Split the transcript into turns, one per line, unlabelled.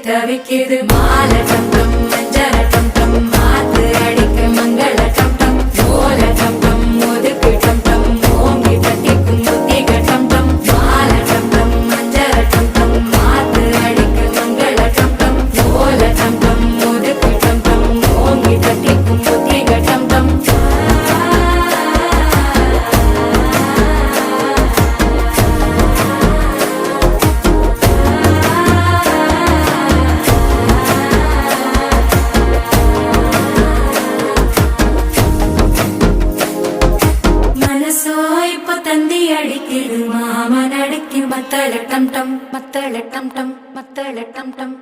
தவிக்குது மால டம் டம் மஞ்சள டம் டம் மாத்து அடிக்க மங்கள டம் டம் ஓல டம் டம் ஒதுக்கு டம் டம் ஓங்கி தட்டிக்கும் புத்திக டம் டம் மால டம் டம் மஞ்சள டம் டம் மாத்து அடிக்க மங்கள டம் டம் ஓல டம் டம் ஒதுக்கு டம் டம் ஓங்கி தட்டிக்கும் புத்திக டம் டம் தந்தி அடிக்குது மாமன் அடிக்கு மத்தள டம் டம் மத்தள டம் டம் மத்தள டம் டம்